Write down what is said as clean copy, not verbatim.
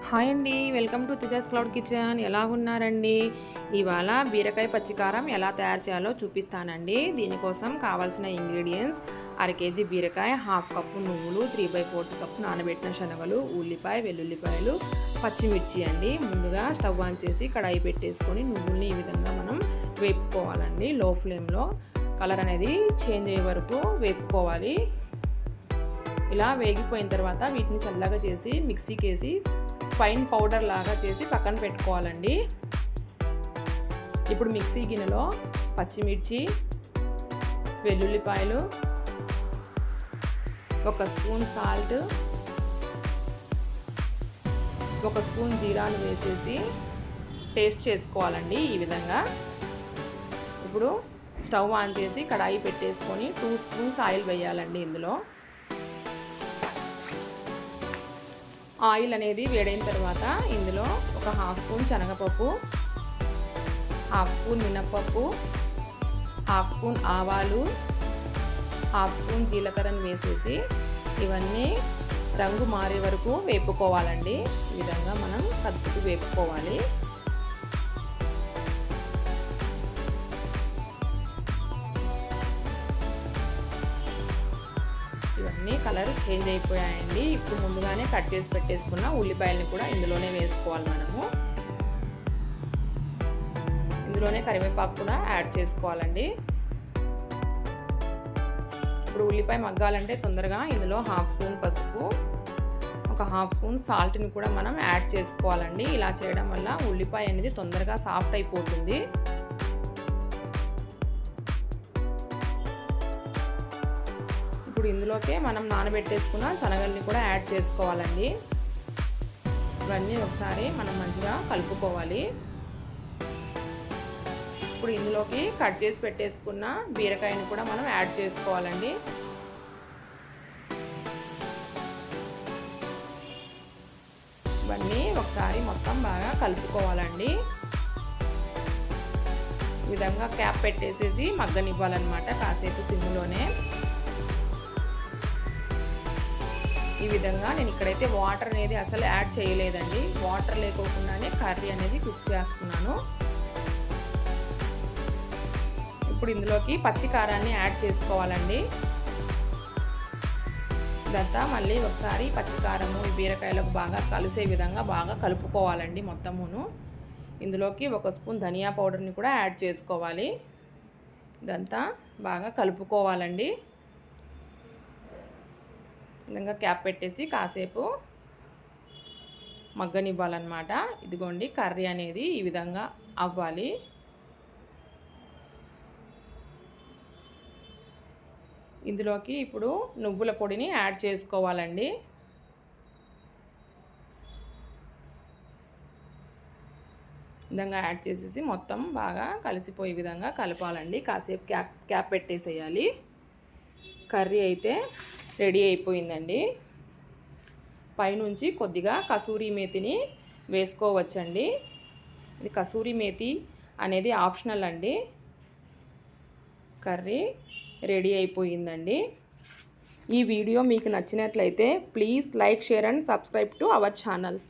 Hi అండి, welcome to Tejas cloud kitchen. ఎలా ఉన్నారండి? ఇవాళ బీరకాయ పచ్చికారం ఎలా తయారు చేయాలో చూపిస్తానండి. దీనికోసం కావాల్సిన ఇంగ్రీడియంట్స్: అర కేజీ బీరకాయ, హాఫ్ కప్పు నువ్వులు, 3/4 కప్పు నానబెట్టిన శనగలు, ఉల్లిపాయ, వెల్లుల్లిపాయలు, పచ్చిమిర్చి అండి. ముందుగా స్టవ్ ఆన్ చేసి కడాయి పెట్టేసుకొని నువ్వుల్ని ఈ విధంగా మనం వేపుకోవాలండి. లో ఫ్లేమ్లో కలర్ అనేది చేంజ్ అయ్యే వరకు వేపుకోవాలి. ఇలా వేగిపోయిన తర్వాత వీటిని చల్లగా చేసి మిక్సీకి వేసి ఫైన్ పౌడర్ లాగా చేసి పక్కన పెట్టుకోవాలండి. ఇప్పుడు మిక్సీ గిన్నెలో పచ్చిమిర్చి, వెల్లుల్లిపాయలు, 1 స్పూన్ సాల్ట్, 1 స్పూన్ జీరాను వేసేసి పేస్ట్ చేసుకోవాలండి ఈ విధంగా. ఇప్పుడు స్టవ్ ఆన్ చేసి కడాయి పెట్టేసుకొని 2 స్పూన్స్ ఆయిల్ వేయాలండి. ఇందులో ఆయిల్ అనేది వేడైన తర్వాత ఇందులో ఒక హాఫ్ స్పూన్ శనగపప్పు, హాఫ్ స్పూన్ మినప్పప్పు, హాఫ్ స్పూన్ ఆవాలు, హాఫ్ స్పూన్ జీలకర్రను వేసేసి ఇవన్నీ రంగు మారే వరకు వేపుకోవాలండి. ఈ విధంగా మనం కదుపుతూ వేపుకోవాలి. ఇవన్నీ కలర్ చేంజ్ అయిపోయాయండి. ఇప్పుడు ముందుగానే కట్ చేసి పెట్టేసుకున్న ఉల్లిపాయలని కూడా ఇందులోనే వేసుకోవాలి. మనము ఇందులోనే కరివేపాకు కూడా యాడ్ చేసుకోవాలండి. ఇప్పుడు ఉల్లిపాయ మగ్గాలంటే తొందరగా ఇందులో హాఫ్ స్పూన్ పసుపు, ఒక హాఫ్ స్పూన్ సాల్ట్ని కూడా మనం యాడ్ చేసుకోవాలండి. ఇలా చేయడం వల్ల ఉల్లిపాయ అనేది తొందరగా సాఫ్ట్ అయిపోతుంది. ఇప్పుడు ఇందులోకే మనం నానబెట్టేసుకున్న శనగల్ని కూడా యాడ్ చేసుకోవాలండి. ఇవన్నీ ఒకసారి మనం మంచిగా కలుపుకోవాలి. ఇప్పుడు ఇందులోకి కట్ చేసి పెట్టేసుకున్న బీరకాయని కూడా మనం యాడ్ చేసుకోవాలండి. ఇవన్నీ ఒకసారి మొత్తం బాగా కలుపుకోవాలండి. ఈ విధంగా క్యాప్ పెట్టేసేసి మగ్గనివ్వాలన్నమాట కాసేపు సిమ్లోనే. ఈ విధంగా నేను ఇక్కడైతే వాటర్ అనేది అసలు యాడ్ చేయలేదండి. వాటర్ లేకోకుండానే కర్రీ అనేది కుక్ చేస్తున్నాను. ఇప్పుడు ఇందులోకి పచ్చి కారాన్ని యాడ్ చేసుకోవాలండి. ఇదంతా మళ్ళీ ఒకసారి పచ్చి కారము ఈ బీరకాయలకు బాగా కలిసే విధంగా బాగా కలుపుకోవాలండి మొత్తమును. ఇందులోకి 1 స్పూన్ ధనియా పౌడర్ని కూడా యాడ్ చేసుకోవాలి. ఇదంతా బాగా కలుపుకోవాలండి. విధంగా క్యాప్ పెట్టేసి కాసేపు మగ్గనివ్వాలన్నమాట. ఇదిగోండి కర్రీ అనేది ఈ విధంగా అవ్వాలి. ఇందులోకి ఇప్పుడు నువ్వుల పొడిని యాడ్ చేసుకోవాలండి. విధంగా యాడ్ చేసేసి మొత్తం బాగా కలిసిపోయే విధంగా కలపాలండి. కాసేపు క్యాప్ పెట్టేసేయాలి. కర్రీ అయితే రెడీ అయిపోయిందండి. పైనుంచి కొద్దిగా కసూరి మేతిని వేసుకోవచ్చండి. ఇది కసూరి మేతి అనేది ఆప్షనల్ అండి. కర్రీ రెడీ అయిపోయిందండి. ఈ వీడియో మీకు నచ్చినట్లయితే please like, share and subscribe to our channel.